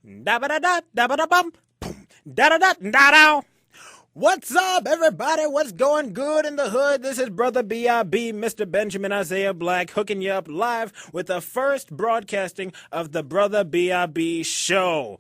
Da-ba-da-da-da-ba-da-bum. Boom. Da-da-da-da-da. What's up, everybody? What's going good in the hood? This is Brother B.I.B, Mr. Benjamin Isaiah Black, hooking you up live with the first broadcasting of the Brother B.I.B show.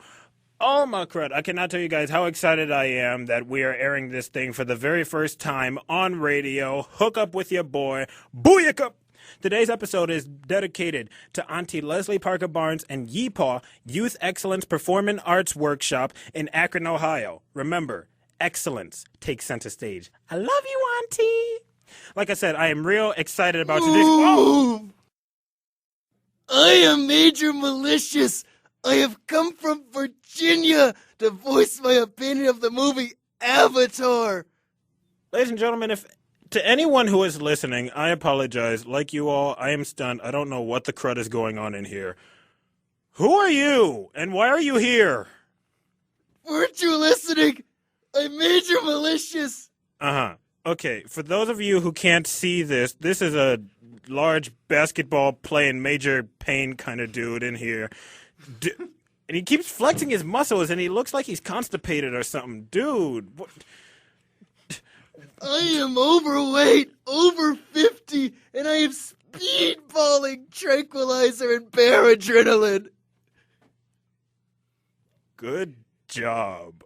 Oh my crud, I cannot tell you guys how excited I am that we are airing this thing for the very first time on radio. Hook up with your boy, BOOYIKA! Today's episode is dedicated to Auntie Leslie Parker Barnes and Yeepaw Youth Excellence Performing Arts Workshop in Akron, Ohio. Remember, excellence takes center stage. I love you, Auntie! Like I said, I am real excited about today's... Oh! I am Major Malicious. I have come from Virginia to voice my opinion of the movie Avatar. Ladies and gentlemen, if to anyone who is listening, I apologize. Like you all, I am stunned. I don't know what the crud is going on in here. Who are you? And why are you here? Weren't you listening? I'm Major Malicious. Uh-huh. Okay, for those of you who can't see this, this is a large basketball playing Major Payne kind of dude in here. And he keeps flexing his muscles, and he looks like he's constipated or something. Dude, what? I am overweight, over 50, and I am speedballing tranquilizer and paradrenaline. Good job.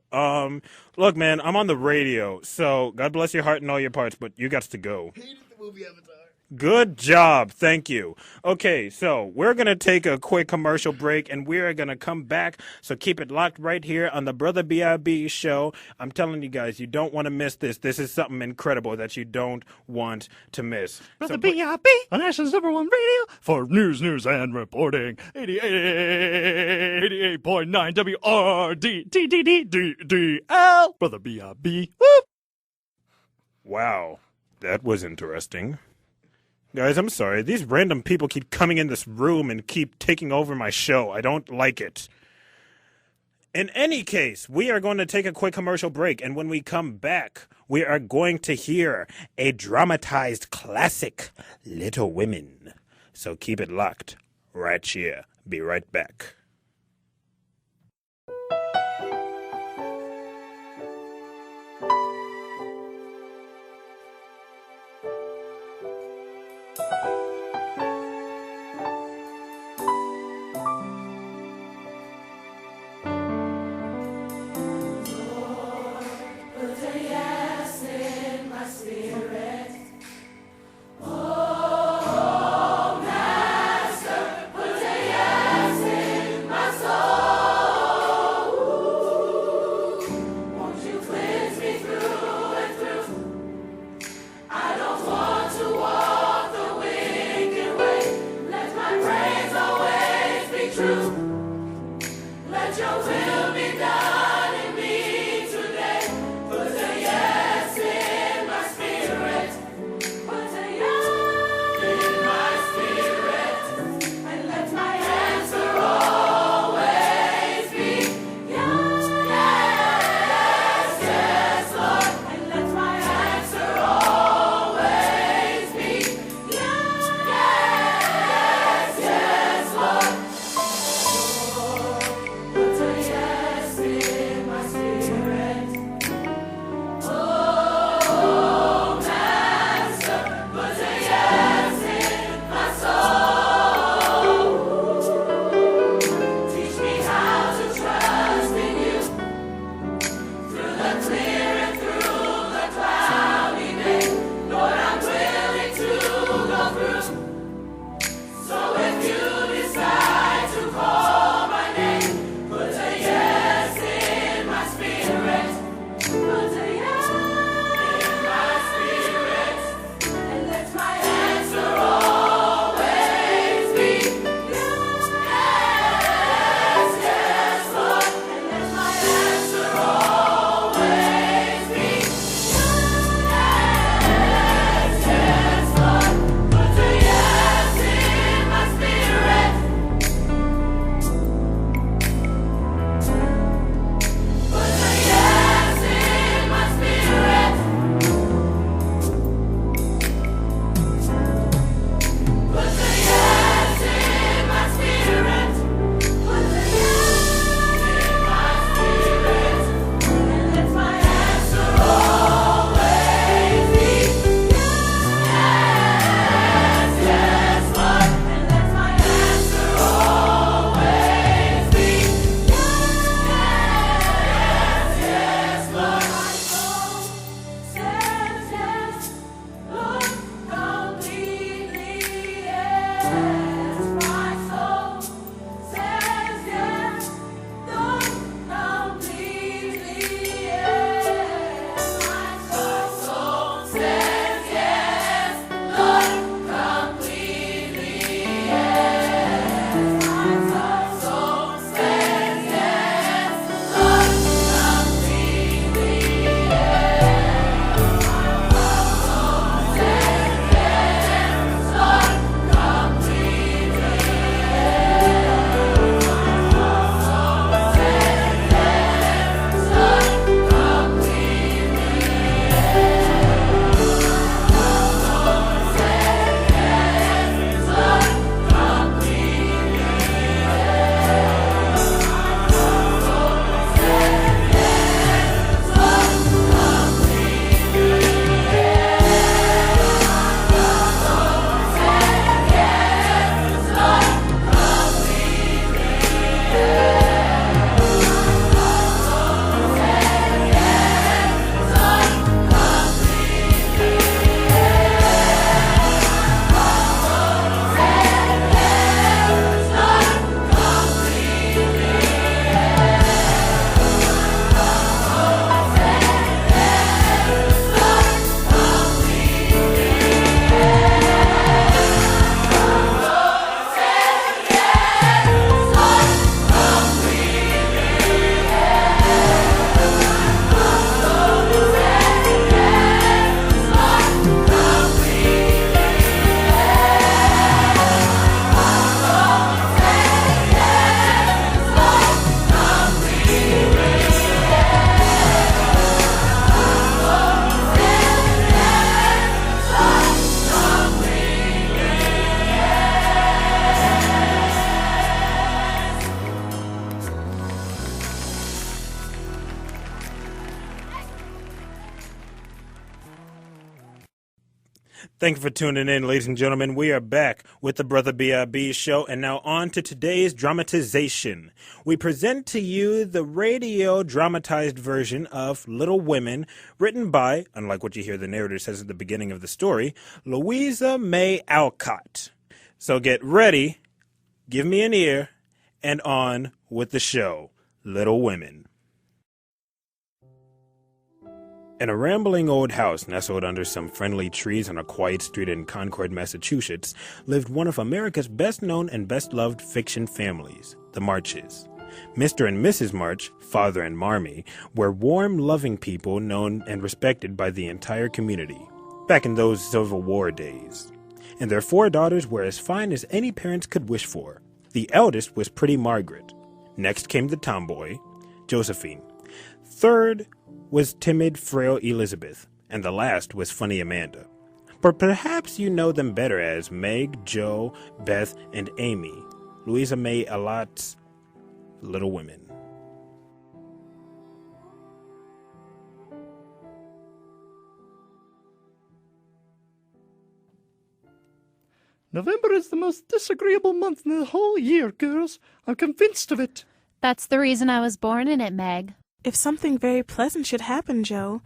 Look, man, I'm on the radio, so God bless your heart and all your parts, but you got to go. Hated the movie Avatar. Good job. Thank you. Okay, so we're going to take a quick commercial break, and we're going to come back. So keep it locked right here on the Brother B.I.B show. I'm telling you guys, you don't want to miss this. This is something incredible that you don't want to miss. Brother B.I.B on Ashland's #1 radio for news, and reporting. 88.9 WRDDDDL. Brother B.I.B. Whoop. Wow, that was interesting. Guys, I'm sorry. These random people keep coming in this room and keep taking over my show. I don't like it. In any case, we are going to take a quick commercial break, and when we come back, we are going to hear a dramatized classic, Little Women. So keep it locked right here. Be right back. Put a Thank you for tuning in, ladies and gentlemen. We are back with the Brother B.I.B show, and now on to today's dramatization. We present to you the radio dramatized version of Little Women, written by, unlike what you hear the narrator says at the beginning of the story, Louisa May Alcott. So get ready, give me an ear, and on with the show, Little Women. In a rambling old house nestled under some friendly trees on a quiet street in Concord, Massachusetts, lived one of America's best-known and best-loved fiction families, the Marches. Mr. and Mrs. March, father and Marmee, were warm, loving people known and respected by the entire community, back in those Civil War days. And their 4 daughters were as fine as any parents could wish for. The eldest was pretty Margaret. Next came the tomboy, Josephine. Third was timid, frail Elizabeth, and the last was funny Amanda. But perhaps you know them better as Meg, Jo, Beth, and Amy, Louisa May Alcott's Little Women. November is the most disagreeable month in the whole year, girls. I'm convinced of it. That's the reason I was born in it, Meg. If something very pleasant should happen, Joe,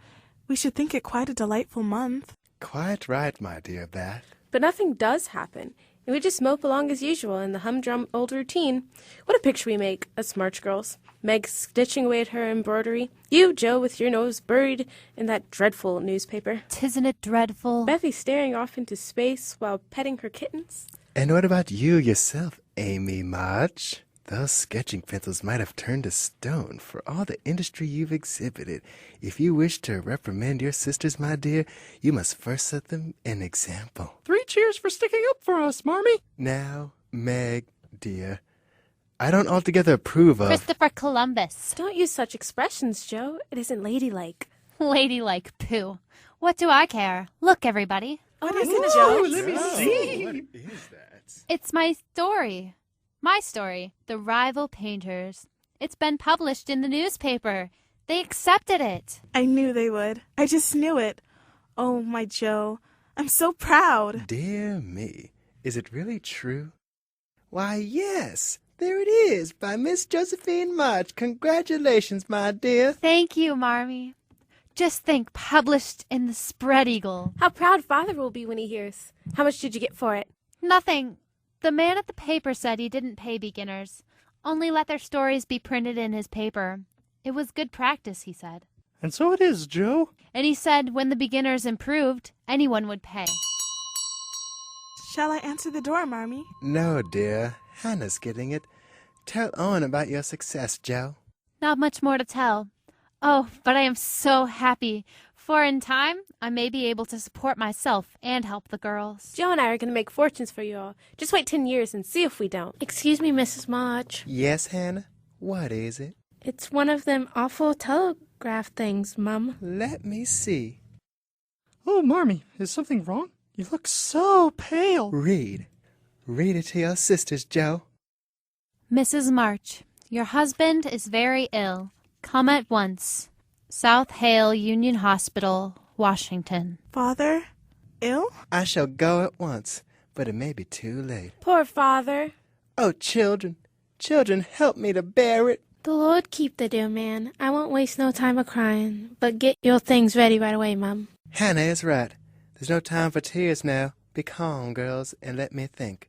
we should think it quite a delightful month. Quite right, my dear Beth. But nothing does happen, and we just mope along as usual in the humdrum old routine. What a picture we make, us March girls. Meg stitching away at her embroidery. You, Joe, with your nose buried in that dreadful newspaper. Tisn't it dreadful? Bethy staring off into space while petting her kittens. And what about you yourself, Amy March? Those sketching pencils might have turned to stone for all the industry you've exhibited. If you wish to reprimand your sisters, my dear, you must first set them an example. 3 cheers for sticking up for us, Marmee. Now, Meg, dear, I don't altogether approve of... Christopher Columbus. Don't use such expressions, Joe. It isn't ladylike. Ladylike poo. What do I care? Look, everybody. What is Ooh, it, Joe? let me see. What is that? It's my story. My story, The Rival Painters. It's been published in the newspaper. They accepted it. I knew they would. I just knew it. Oh, my Joe. I'm so proud. Dear me, is it really true? Why, yes, there it is, by Miss Josephine March. Congratulations, my dear. Thank you, Marmee. Just think, published in the Spread Eagle. How proud Father will be when he hears. How much did you get for it? Nothing. The man at the paper said he didn't pay beginners, only let their stories be printed in his paper. It was good practice, he said. And so it is, Joe. And he said when the beginners improved, anyone would pay. Shall I answer the door, Marmee? No, dear, Hannah's getting it. Tell Owen about your success, Joe. Not much more to tell. Oh, but I am so happy, for in time I may be able to support myself and help the girls. Joe and I are going to make fortunes for you all. Just wait 10 years and see if we don't. Excuse me, Mrs. March. Yes, Hannah? What is it? It's one of them awful telegraph things, Mum. Let me see. Oh, Marmee, is something wrong? You look so pale. Read. Read it to your sisters, Joe. Mrs. March, your husband is very ill. Come at once. South Hale Union Hospital, Washington. Father? Ill? I shall go at once, but it may be too late. Poor Father. Oh, children, help me to bear it. The Lord keep the dear man. I won't waste no time a crying, but get your things ready right away, Mum. Hannah is right. There's no time for tears now. Be calm, girls, and let me think.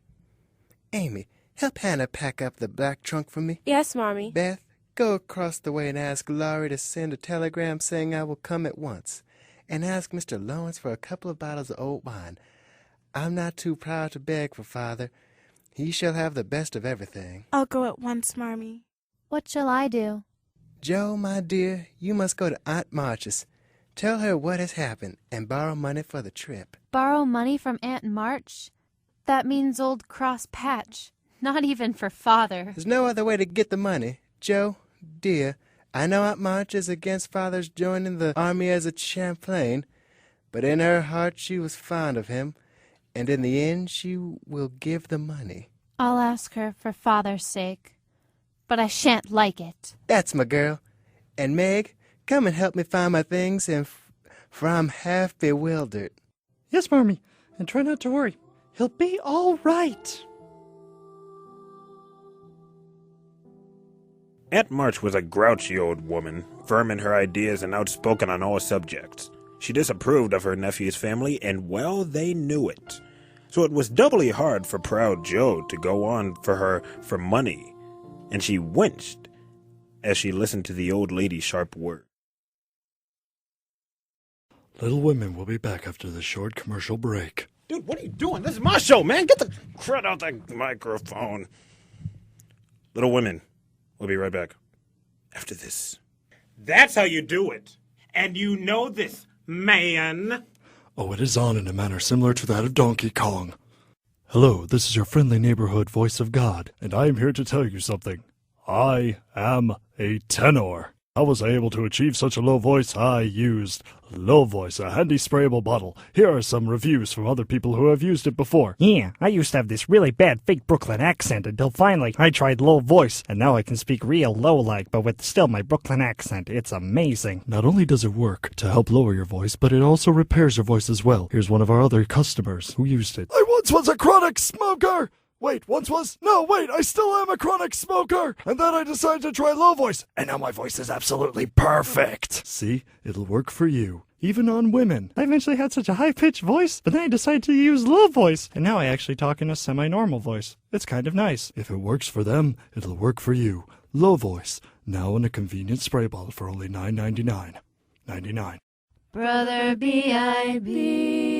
Amy, help Hannah pack up the black trunk for me. Yes, Marmee. Beth, go across the way and ask Laurie to send a telegram saying I will come at once. And ask Mr. Lawrence for a couple of bottles of old wine. I'm not too proud to beg for Father. He shall have the best of everything. I'll go at once, Marmee. What shall I do? Joe, my dear, you must go to Aunt March's. Tell her what has happened and borrow money for the trip. Borrow money from Aunt March? That means old Cross Patch. Not even for Father. There's no other way to get the money. Joe, dear, I know Aunt March is against Father's joining the army as a Champlain, but in her heart she was fond of him, and in the end she will give the money. I'll ask her for Father's sake, but I shan't like it. That's my girl. And Meg, come and help me find my things, for I'm half bewildered. Yes, Marmee. And try not to worry. He'll be all right. Aunt March was a grouchy old woman, firm in her ideas and outspoken on all subjects. She disapproved of her nephew's family, and well, they knew it. So it was doubly hard for proud Joe to go on for her for money, and she winced as she listened to the old lady's sharp words. Little Women will be back after this short commercial break. Dude, what are you doing? This is my show, man. Get the crud out the microphone. Little Women, we'll be right back after this. That's how you do it. And you know this, man. Oh, it is on in a manner similar to that of Donkey Kong. Hello, this is your friendly neighborhood voice of God, and I am here to tell you something. I am a tenor. How was I able to achieve such a low voice? I used Low Voice, a handy sprayable bottle. Here are some reviews from other people who have used it before. Yeah, I used to have this really bad fake Brooklyn accent until finally I tried Low Voice, and now I can speak real low-like, but with still my Brooklyn accent. It's amazing. Not only does it work to help lower your voice, but it also repairs your voice as well. Here's one of our other customers who used it. I once was a chronic smoker! I still am a chronic smoker! And then I decided to try Low Voice, and now my voice is absolutely perfect! See? It'll work for you. Even on women. I eventually had such a high-pitched voice, but then I decided to use Low Voice, and now I actually talk in a semi-normal voice. It's kind of nice. If it works for them, it'll work for you. Low Voice, now in a convenient spray bottle for only $9.99. $99. Brother B.I.B.